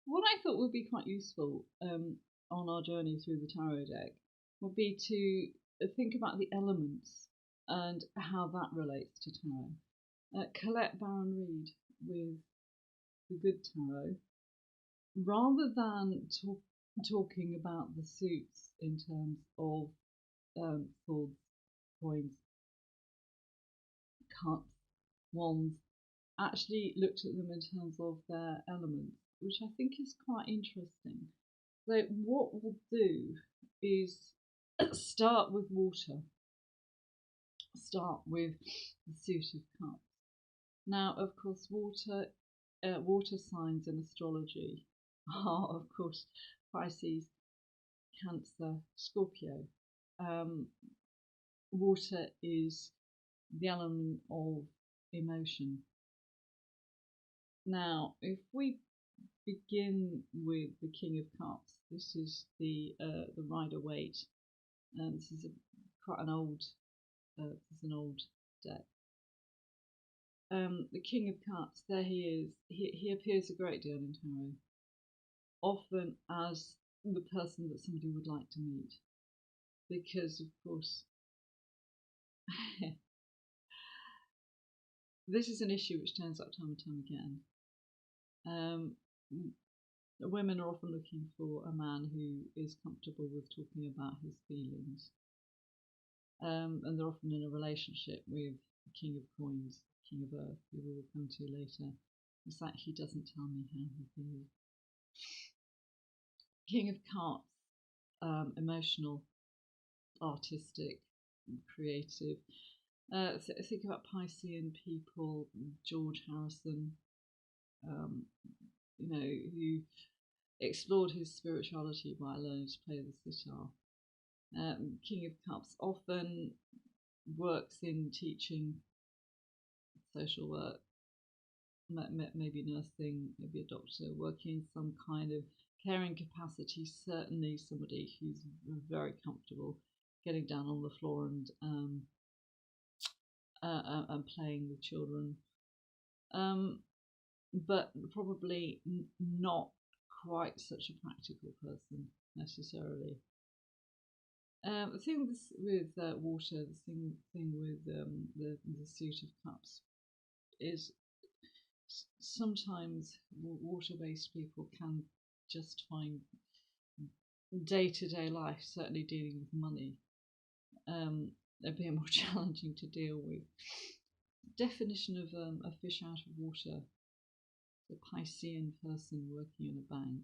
What I thought would be quite useful on our journey through the tarot deck would be to think about the elements and how that relates to tarot. Colette Baron Reed with the Good Tarot, rather than talking about the suits in terms of swords, coins, cups, wands, actually looked at them in terms of their elements, which I think is quite interesting. So, what we'll do is start with water, start with the suit of cups. Now, of course, water signs in astrology are, of course, Pisces, Cancer, Scorpio. Um, Water is the element of emotion. Now, if we begin with the King of Cups, this is the Rider Waite. This is quite an old this is an old deck. The King of Cups, there he is. He appears a great deal in tarot, often as the person that somebody would like to meet, because of course this is an issue which turns up time and time again. Um, Women are often looking for a man who is comfortable with talking about his feelings, and they're often in a relationship with the King of Coins, King of Earth, who we'll come to later. It's like he doesn't tell me how he feels. King of Cups, emotional, artistic, creative. Think about Piscean people, George Harrison, um, who explored his spirituality by learning to play the sitar. King of Cups often works in teaching, social work, maybe nursing, maybe a doctor, working in some kind of caring capacity. Certainly somebody who's very comfortable getting down on the floor and playing with children, but probably not quite such a practical person necessarily. The thing with water, the thing with the suit of cups is sometimes water-based people can just find day-to-day life, certainly dealing with money, a bit more challenging to deal with. Definition of a fish out of water: the Piscean person working in a bank.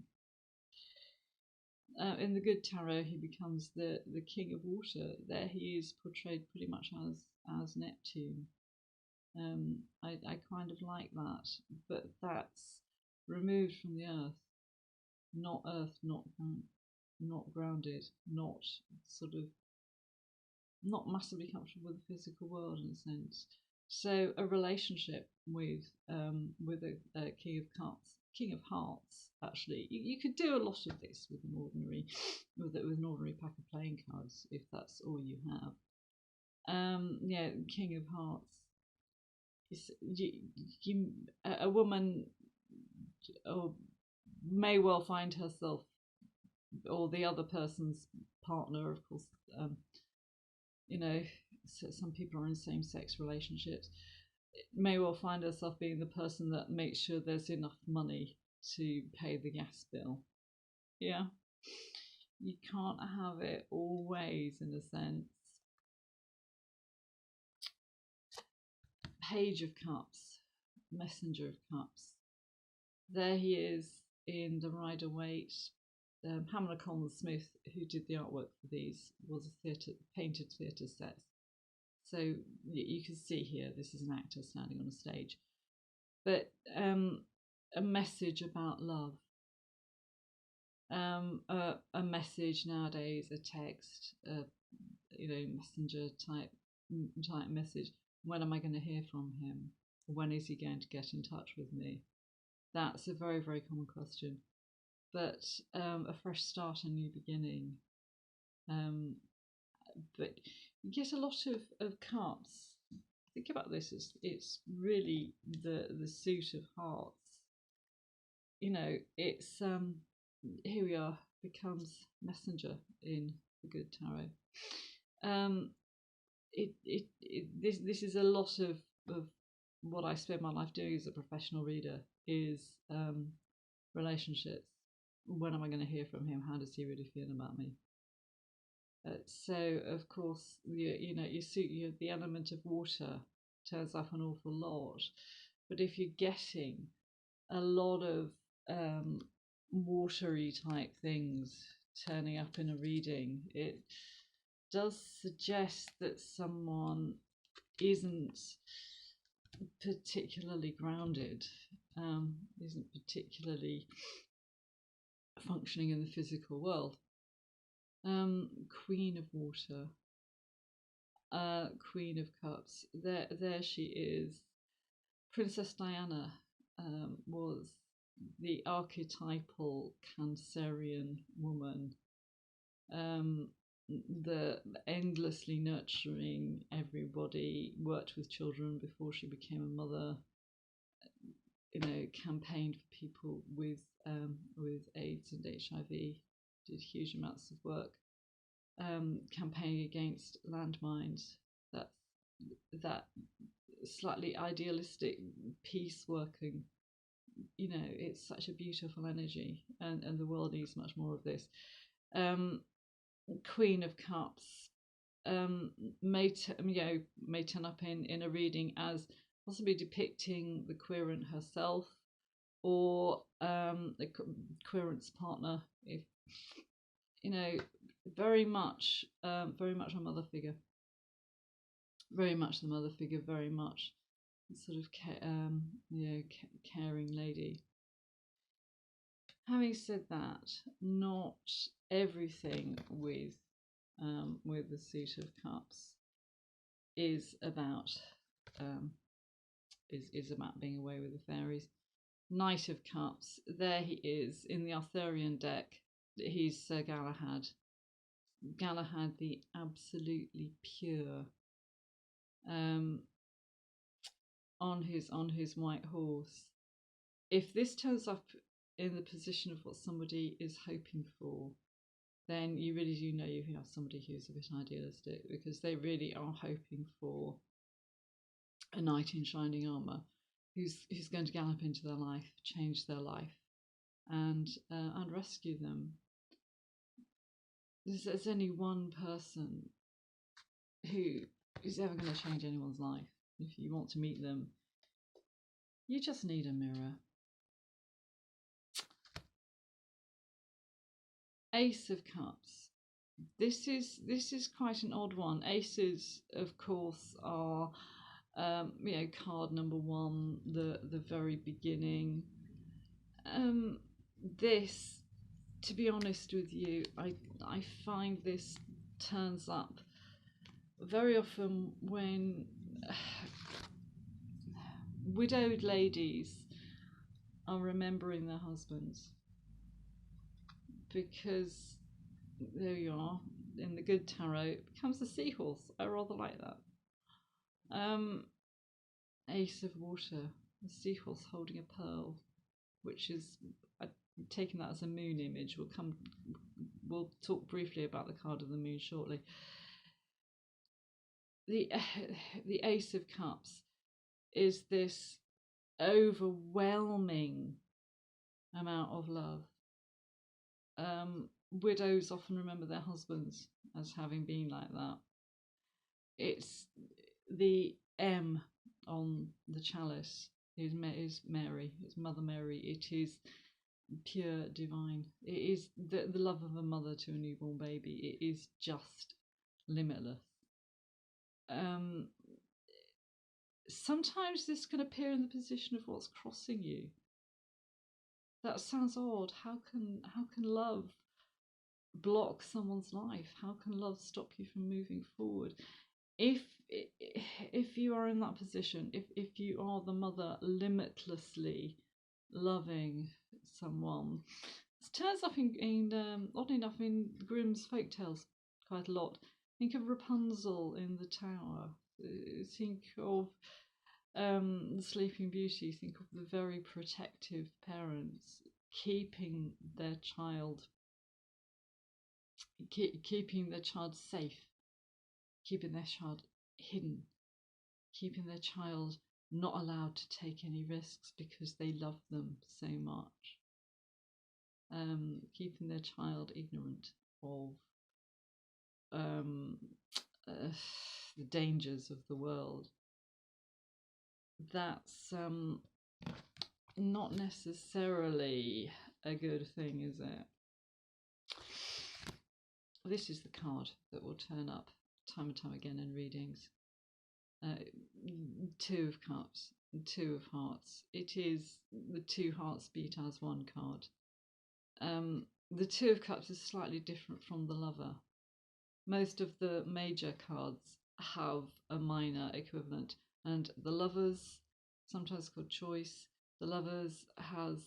In the Good Tarot, he becomes the king of water. There, he is portrayed pretty much as Neptune. I kind of like that, but that's removed from the earth, not grounded, not sort of not massively comfortable with the physical world in a sense. So a relationship with a King of Cups, King of Hearts. Actually, you could do a lot of this with an ordinary pack of playing cards if that's all you have. King of Hearts. A woman may well find herself, or the other person's partner, of course. Some people are in same-sex relationships. May well find herself being the person that makes sure there's enough money to pay the gas bill. Yeah, you can't have it always, in a sense. Page of Cups, Messenger of Cups. There he is in the Rider Waite. Pamela Coleman Smith, who did the artwork for these, was a painted theatre set. So you can see here, this is an actor standing on a stage. But a message about love. A message nowadays, a text, messenger type message. When am I going to hear from him? When is he going to get in touch with me? That's a very, very common question. But a fresh start, a new beginning. But you get a lot of cups. Think about this: it's really the suit of hearts it's here we are, becomes messenger in the Good Tarot. This is a lot of what I spend my life doing as a professional reader is relationships. When am I going to hear from him? How does he really feel about me? So of course the element of water turns up an awful lot, but if you're getting a lot of watery type things turning up in a reading, it does suggest that someone isn't particularly grounded, isn't particularly functioning in the physical world. Queen of Water, Queen of Cups. There she is. Princess Diana was the archetypal Cancerian woman, the endlessly nurturing everybody, worked with children before she became a mother, campaigned for people with AIDS and HIV, did huge amounts of work, campaigning against landmines. That slightly idealistic peace working, it's such a beautiful energy, and the world needs much more of this. Queen of Cups may turn up in a reading as possibly depicting the querent herself, or the querent's partner, if very much a mother figure, very much the mother figure, very much sort of caring lady. Having said that, not everything with the Suit of Cups is about being away with the fairies. Knight of Cups, there he is in the Arthurian deck. He's Sir Galahad. Galahad, the absolutely pure, on his white horse. If this turns up in the position of what somebody is hoping for, then you really do know you have somebody who's a bit idealistic, because they really are hoping for a knight in shining armour who's going to gallop into their life, change their life, and rescue them. There's only one person who is ever going to change anyone's life. If you want to meet them, you just need a mirror. Ace of Cups. This is quite an odd one. Aces, of course, are card number one, the very beginning. This, to be honest with you, I find this turns up very often when widowed ladies are remembering their husbands, because there you are in the Good Tarot, it becomes a seahorse. I rather like that. Ace of Water, a seahorse holding a pearl, which is, I've taken that as a moon image. We'll talk briefly about the card of the moon shortly. The Ace of Cups is this overwhelming amount of love. Widows often remember their husbands as having been like that. It's the M on the chalice is Mary, it's Mother Mary. It is pure divine. It is the love of a mother to a newborn baby. It is just limitless. Sometimes this can appear in the position of what's crossing you. That sounds odd. How can love block someone's life? How can love stop you from moving forward? If you are in that position, if you are the mother limitlessly loving someone, it turns up in oddly enough in Grimm's folk tales quite a lot. Think of Rapunzel in The Tower. Think of the Sleeping Beauty. Think of the very protective parents. keeping their child keeping their child safe, keeping their child hidden, keeping their child not allowed to take any risks because they love them so much, keeping their child ignorant of the dangers of the world. That's not necessarily a good thing, is it? This is the card that will turn up time and time again in readings. Two of Cups, Two of Hearts. It is the two hearts beat as one card. The Two of Cups is slightly different from the Lover. Most of the major cards have a minor equivalent, and the Lovers, sometimes called Choice, the Lovers has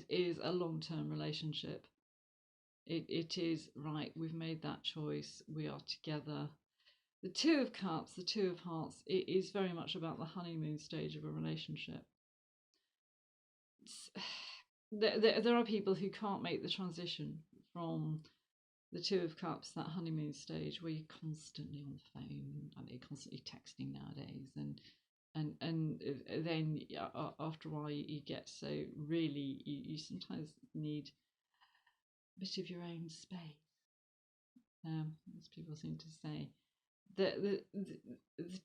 is a long-term relationship. It is right. We've made that choice. We are together. The Two of Cups, the Two of Hearts, it is very much about the honeymoon stage of a relationship. There are people who can't make the transition from the Two of Cups, that honeymoon stage where you're constantly on the phone and you're constantly texting nowadays, and then after a while you get so really you sometimes need a bit of your own space, as people seem to say. The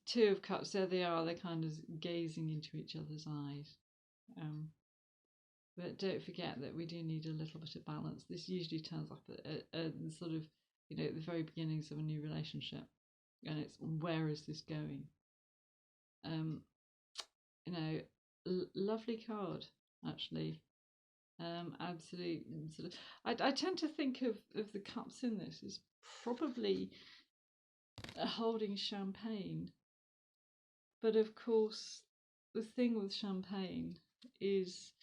Two of Cups, there they are, they're kind of gazing into each other's eyes. But don't forget that we do need a little bit of balance. This usually turns up at sort of, the very beginnings of a new relationship. And it's, where is this going? Lovely card, actually. Absolutely. Sort of, I tend to think of the cups in this as probably holding champagne. But of course, the thing with champagne is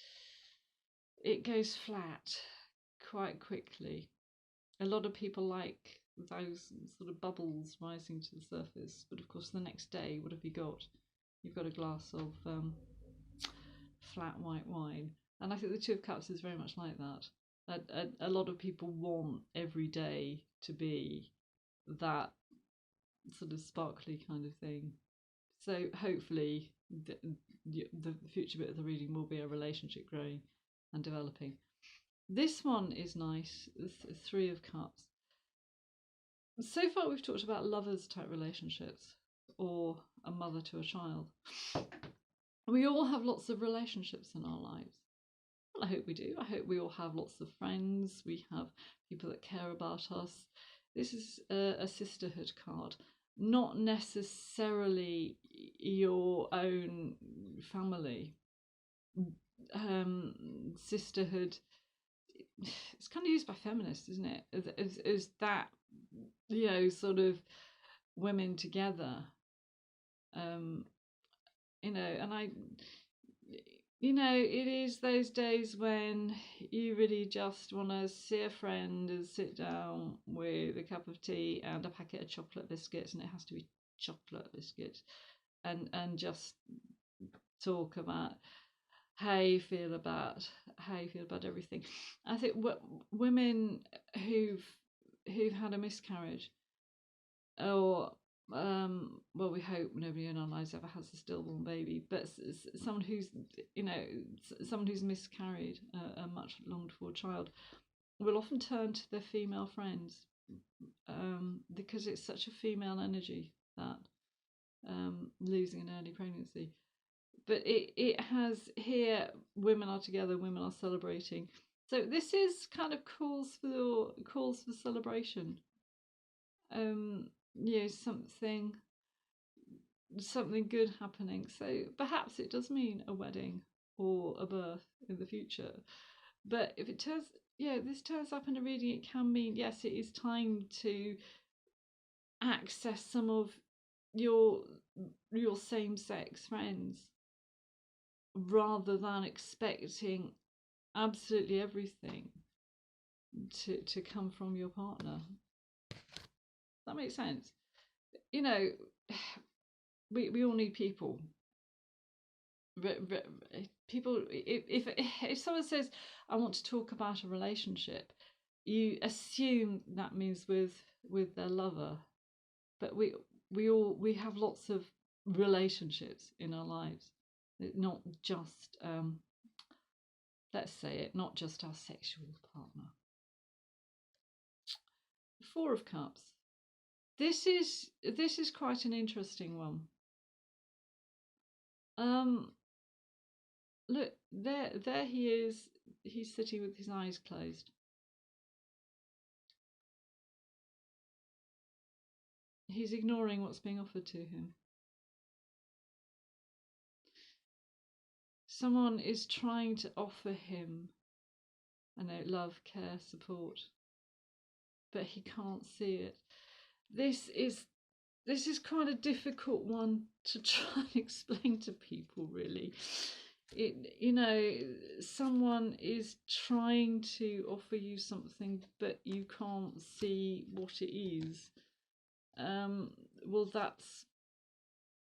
it goes flat quite quickly. A lot of people like those sort of bubbles rising to the surface, but of course the next day, what have you got? You've got a glass of flat white wine. And I think the Two of Cups is very much like that. A lot of people want every day to be that sort of sparkly kind of thing. So hopefully the future bit of the reading will be a relationship growing and developing. This one is nice, Three of Cups. So far we've talked about lovers type relationships or a mother to a child. We all have lots of relationships in our lives. Well, I hope we do. I hope we all have lots of friends. We have people that care about us. This is a sisterhood card. Not necessarily your own family. Sisterhood, it's kind of used by feminists, isn't it? Is that, sort of women together. And it is those days when you really just want to see a friend and sit down with a cup of tea and a packet of chocolate biscuits, and it has to be chocolate biscuits, and just talk about how you feel about everything. I think women who've had a miscarriage, or well, we hope nobody in our lives ever has a stillborn baby, but someone who's miscarried a much longed for child will often turn to their female friends, because it's such a female energy, that losing an early pregnancy. But it has here, women are together, women are celebrating. So this is kind of calls for celebration. Something good happening. So perhaps it does mean a wedding or a birth in the future. But if it turns, this turns up in a reading, it can mean, yes, it is time to access some of your same-sex friends, rather than expecting absolutely everything to come from your partner. That makes sense. We all need people. people, if someone says, I want to talk about a relationship, you assume that means with their lover, but we have lots of relationships in our lives, not just let's say it, not just our sexual partner. The Four of Cups. This is quite an interesting one. Look, there he is. He's sitting with his eyes closed. He's ignoring what's being offered to him. Someone is trying to offer him, I know, love, care, support, but he can't see it. This is quite a difficult one to try and explain to people, really. Someone is trying to offer you something, but you can't see what it is. Well, that's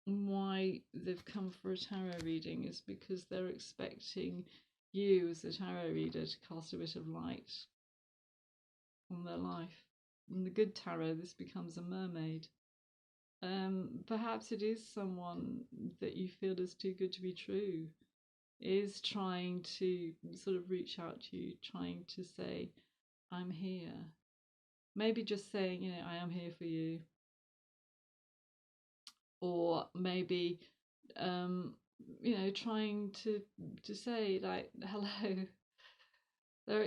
why they've come for a tarot reading, is because they're expecting you as a tarot reader to cast a bit of light on their life. In the good tarot, this becomes a mermaid. Perhaps it is someone that you feel is too good to be true, is trying to sort of reach out to you, trying to say, I'm here. Maybe just saying, I am here for you. Or maybe, trying to say, like, hello. There,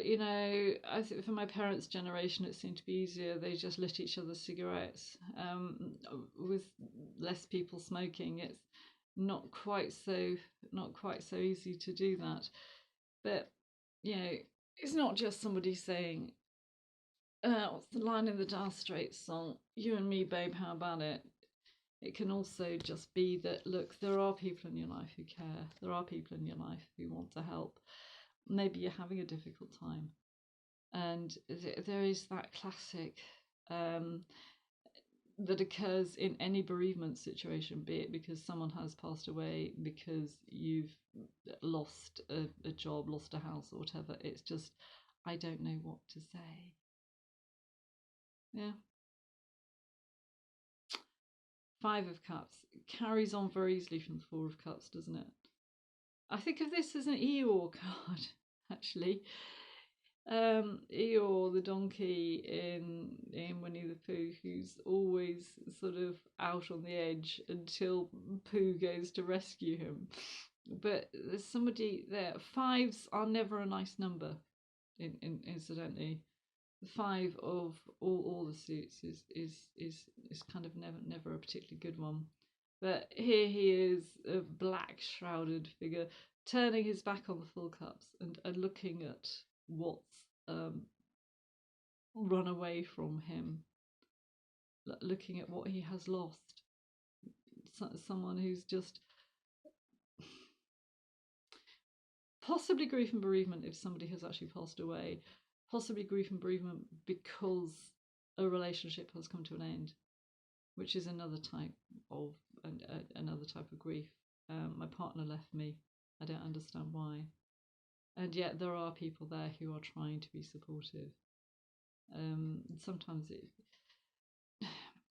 I think for my parents' generation, it seemed to be easier. They just lit each other's cigarettes. With less people smoking, it's not quite so easy to do that. But it's not just somebody saying, what's the line in the Dire Straits song? You and me, babe, how about it? It can also just be that, look, there are people in your life who care. There are people in your life who want to help. Maybe you're having a difficult time. And there is that classic that occurs in any bereavement situation, be it because someone has passed away, because you've lost a job, lost a house, or whatever. It's just, I don't know what to say. Yeah. Five of Cups carries on very easily from the Four of Cups, doesn't it? I think of this as an Eeyore card, actually. Eeyore, the donkey in Winnie the Pooh, who's always sort of out on the edge until Pooh goes to rescue him. But there's somebody there. Fives are never a nice number, incidentally. The five of all the suits is kind of never a particularly good one. But here he is, a black shrouded figure, turning his back on the full cups and looking at what's run away from him, looking at what he has lost. Someone who's just possibly grief and bereavement if somebody has actually passed away, possibly grief and bereavement because a relationship has come to an end, which is another type of grief. My partner left me. I don't understand why. And yet there are people there who are trying to be supportive. Sometimes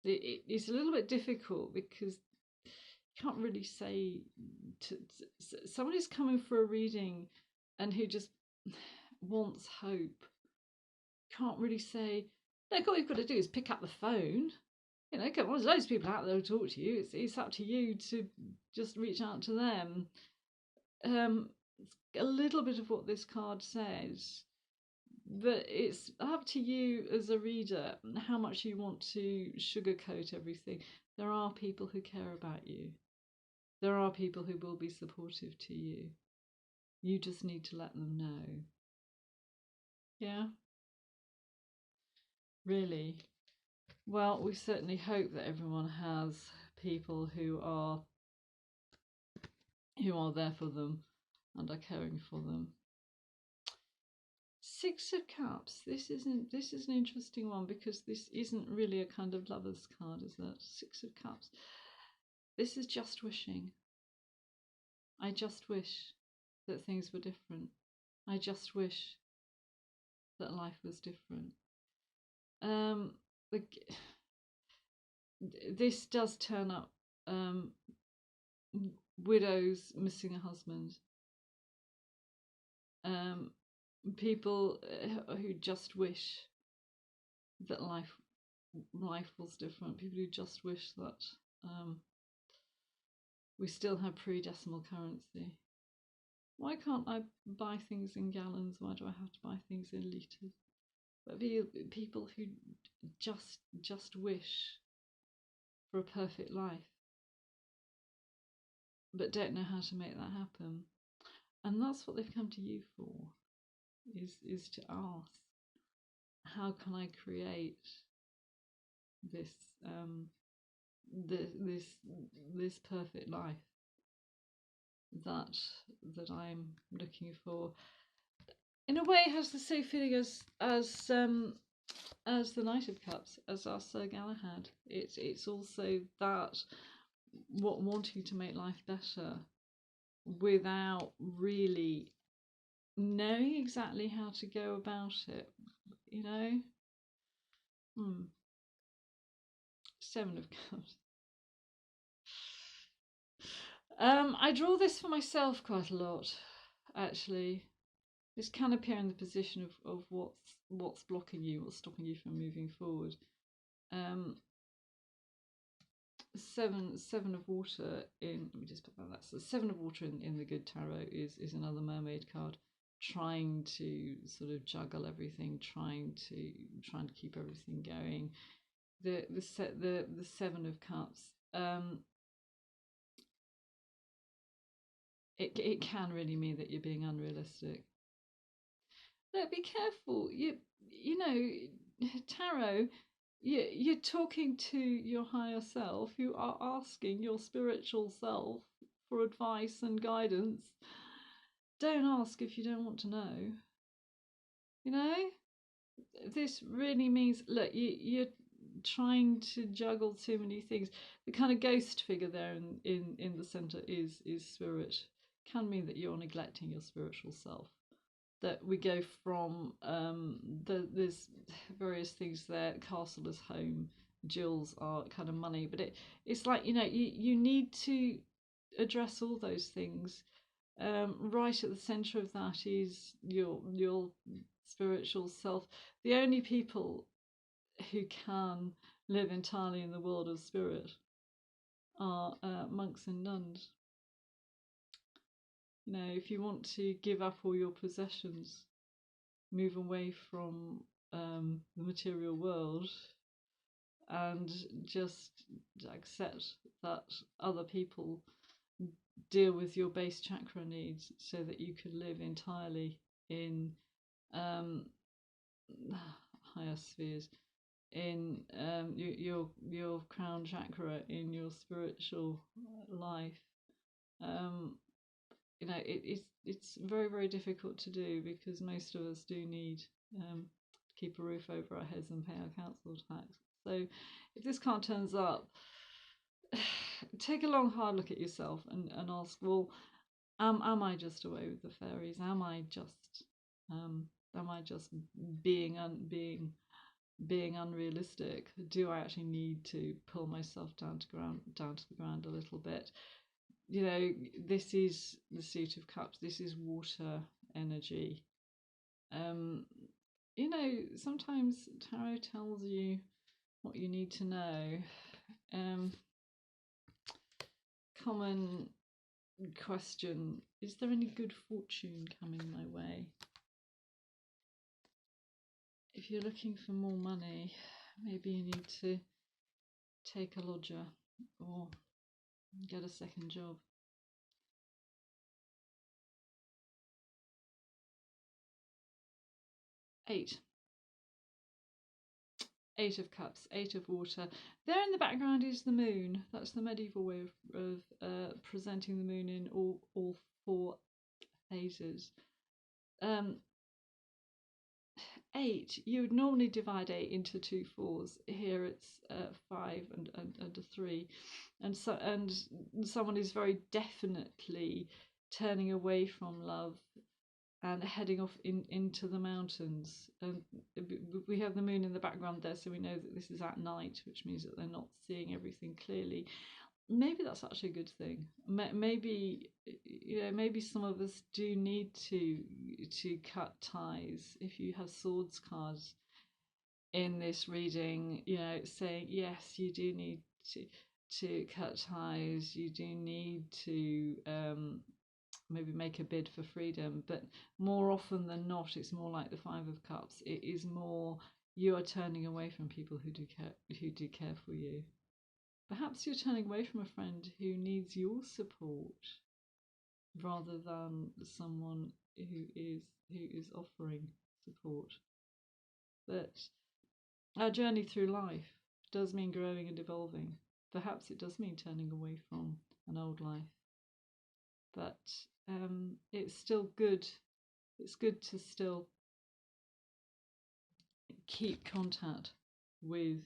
it's a little bit difficult because you can't really say somebody's coming for a reading and who just wants hope. Can't really say, look, all you've got to do is pick up the phone. Come on, there's loads of people out there who talk to you. It's up to you to just reach out to them. A little bit of what this card says, but it's up to you as a reader how much you want to sugarcoat everything. There are people who care about you. There are people who will be supportive to you. You just need to let them know. Yeah? Really? Well, we certainly hope that everyone has people who are there for them and are caring for them. Six of Cups. This is an interesting one because this isn't really a kind of lover's card, is it? Six of Cups. This is just wishing. I just wish that things were different. I just wish that life was different. Um, this does turn up widows missing a husband, people who just wish that life was different, people who just wish that we still have pre-decimal currency. Why can't I buy things in gallons? Why do I have to buy things in litres? But people who just wish for a perfect life, but don't know how to make that happen. And that's what they've come to you for, is to ask, how can I create this this perfect life that I'm looking for? In a way, it has the same feeling as the Knight of Cups, as our Sir Galahad. It's also that wanting to make life better without really knowing exactly how to go about it, you know. Seven of Cups. I draw this for myself quite a lot, actually. This can appear in the position of what's blocking you, what's stopping you from moving forward. Seven of Water in, let me just put that. That's the Seven of Water in the Good Tarot is another mermaid card, trying to sort of juggle everything, trying to keep everything going. The Seven of Cups. It can really mean that you're being unrealistic. But be careful. You know, tarot. You're talking to your higher self. You are asking your spiritual self for advice and guidance. Don't ask if you don't want to know. You know, this really means, look, you're trying to juggle too many things. The kind of ghost figure there in the centre is spirit. Can mean that you're neglecting your spiritual self. That we go from there's various things there. Castle as home, jewels are kind of money, but it's like, you know, you need to address all those things. Right at the centre of that is your spiritual self. The only people who can live entirely in the world of spirit are monks and nuns. You know, if you want to give up all your possessions, move away from the material world, and just accept that other people deal with your base chakra needs so that you can live entirely in higher spheres, in your crown chakra, in your spiritual life. You know, it's very, very difficult to do, because most of us do need to keep a roof over our heads and pay our council tax. So if this card turns up, take a long, hard look at yourself and ask, well, am I just away with the fairies? Am I just being unrealistic? Do I actually need to pull myself down to the ground a little bit? You know, this is the Suit of Cups. This is water energy. You know, sometimes tarot tells you what you need to know. Common question: is there any good fortune coming my way? If you're looking for more money, maybe you need to take a lodger or get a second job. Eight of Cups, Eight of Water. There in the background is the moon. That's the medieval way of presenting the moon in all four phases. 8, you would normally divide 8 into 2 4s. Here it's 5 and a 3, and someone is very definitely turning away from love and heading off into the mountains. And we have the moon in the background there, so we know that this is at night, which means that they're not seeing everything clearly. Maybe that's actually a good thing. Maybe, maybe some of us do need to cut ties. If you have swords cards in this reading, saying yes, you do need to cut ties. You do need to maybe make a bid for freedom, but more often than not, it's more like the Five of Cups. It is more you are turning away from people who do care for you. Perhaps you're turning away from a friend who needs your support rather than someone who is offering support. But our journey through life does mean growing and evolving. Perhaps it does mean turning away from an old life. But it's still good. It's good to still keep contact with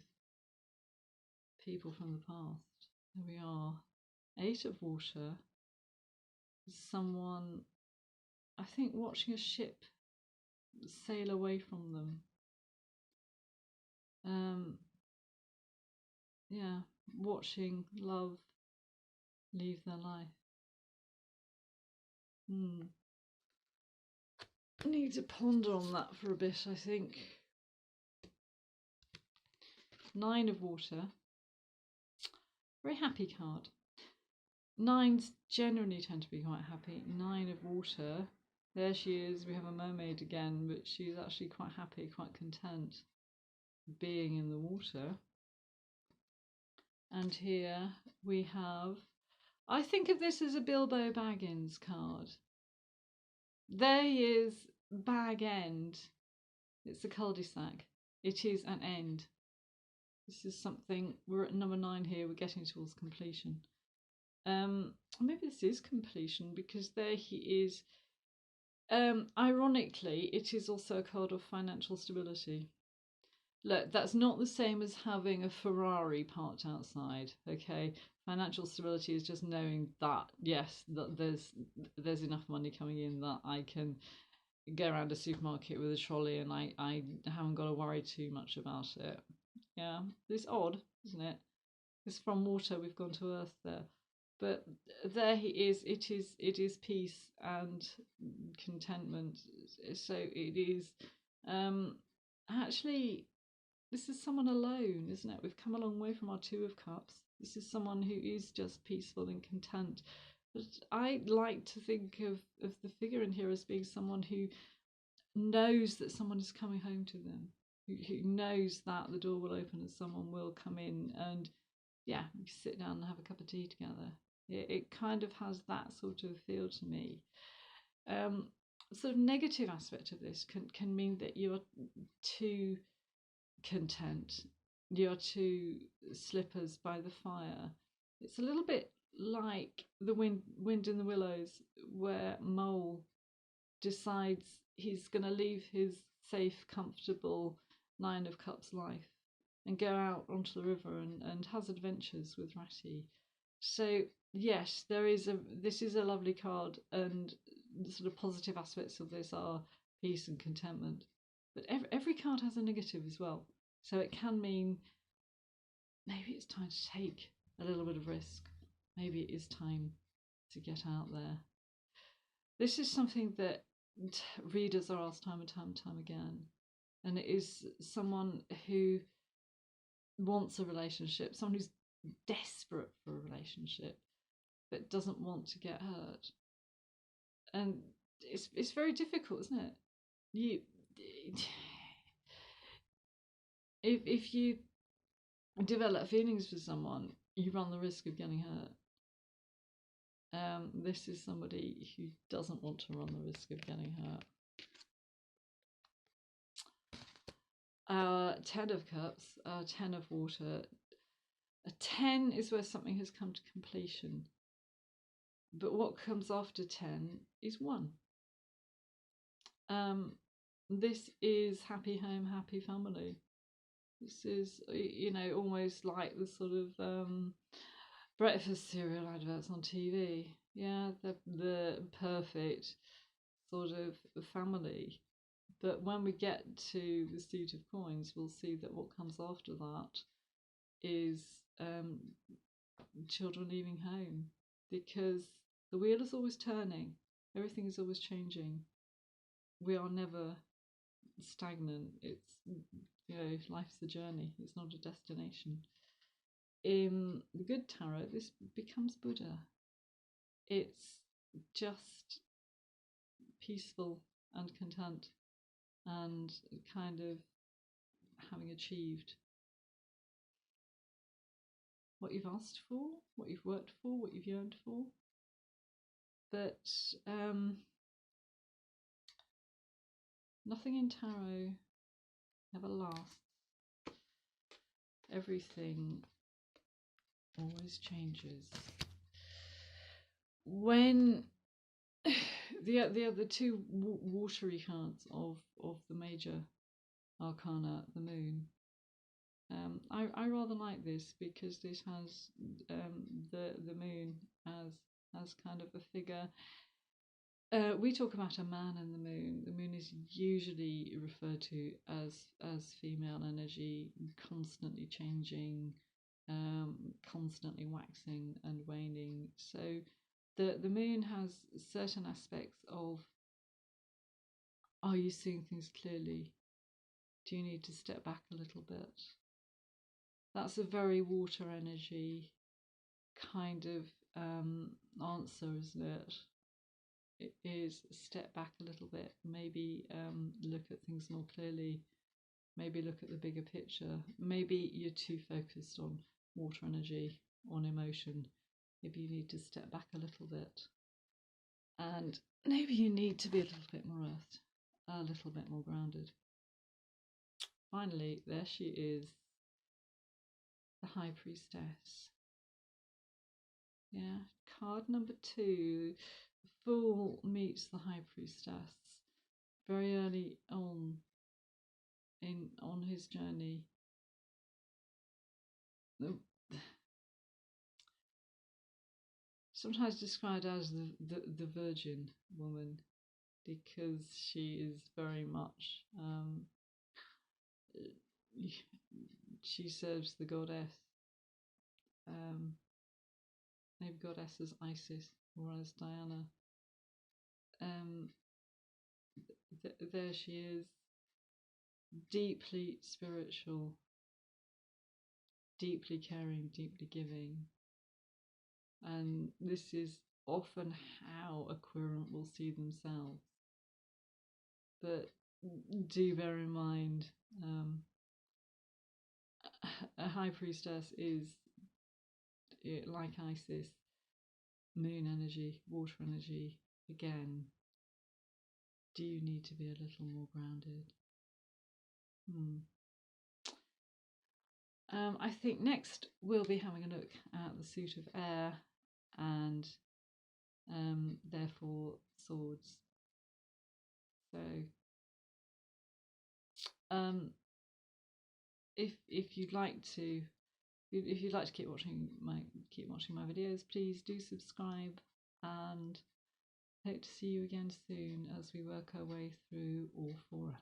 people from the past. There we are. 8 of Water. Someone, I think, watching a ship sail away from them. Watching love leave their life. I need to ponder on that for a bit, I think. 9 of Water. Very happy card. 9s generally tend to be quite happy. 9 of Water. There she is. We have a mermaid again, but she's actually quite happy, quite content being in the water. And here we have, I think of this as a Bilbo Baggins card. There he is, Bag End. It's a cul-de-sac. It is an end. This is something, we're at number 9 here, we're getting towards completion. Maybe this is completion because there he is. Ironically, it is also a card of financial stability. Look, that's not the same as having a Ferrari parked outside, okay? Financial stability is just knowing that, yes, that there's enough money coming in that I can go around a supermarket with a trolley and I haven't got to worry too much about it. Yeah, it's odd, isn't it? It's from water, we've gone to earth there. But there he is. It is peace and contentment. So it is actually, this is someone alone, isn't it? We've come a long way from our 2 of Cups. This is someone who is just peaceful and content. But I like to think of the figure in here as being someone who knows that someone is coming home to them, who knows that the door will open and someone will come in and, yeah, we sit down and have a cup of tea together. It kind of has that sort of feel to me. Sort of negative aspect of this can mean that you're too content. You're too slippers by the fire. It's a little bit like the wind in the Willows, where Mole decides he's going to leave his safe, comfortable 9 of Cups life and go out onto the river and has adventures with Ratty. So yes, this is a lovely card, and the sort of positive aspects of this are peace and contentment. But every card has a negative as well. So it can mean maybe it's time to take a little bit of risk. Maybe it is time to get out there. This is something that readers are asked time and time again. And it is someone who wants a relationship, someone who's desperate for a relationship, but doesn't want to get hurt. And it's very difficult, isn't it? If you develop feelings for someone, you run the risk of getting hurt. This is somebody who doesn't want to run the risk of getting hurt. Our 10 of Cups, our 10 of Water. A 10 is where something has come to completion. But what comes after 10 is 1. This is happy home, happy family. This is, almost like the sort of breakfast cereal adverts on TV. Yeah, the perfect sort of family. But when we get to the suit of coins, we'll see that what comes after that is children leaving home, because the wheel is always turning, everything is always changing. We are never stagnant. It's, life's a journey, it's not a destination. In the good tarot, this becomes Buddha. It's just peaceful and content and kind of having achieved what you've asked for, what you've worked for, what you've yearned for. But nothing in tarot ever lasts. Everything always changes. When the two watery cards of the major arcana, the moon, I rather like this, because this has the moon as kind of a figure. We talk about a man and the moon. The moon is usually referred to as female energy, constantly changing, constantly waxing and waning. So the moon has certain aspects of, are you seeing things clearly? Do you need to step back a little bit? That's a very water energy kind of answer, isn't it? It is step back a little bit, maybe look at things more clearly, maybe look at the bigger picture. Maybe you're too focused on water energy, on emotion. Maybe you need to step back a little bit, and maybe you need to be a little bit more earthed, a little bit more grounded. Finally, there she is, the High Priestess. Yeah, card number 2. Fool meets the High Priestess very early on his journey. Sometimes described as the virgin woman, because she is very much she serves the goddess, maybe goddess as Isis or as Diana. There she is, deeply spiritual, deeply caring, deeply giving. And this is often how a querent will see themselves. But do bear in mind, a high priestess is, like Isis, moon energy, water energy. Again, do you need to be a little more grounded? I think next we'll be having a look at the suit of air, and therefore swords. So if you'd like to keep watching my videos, please do subscribe, and hope to see you again soon as we work our way through all 4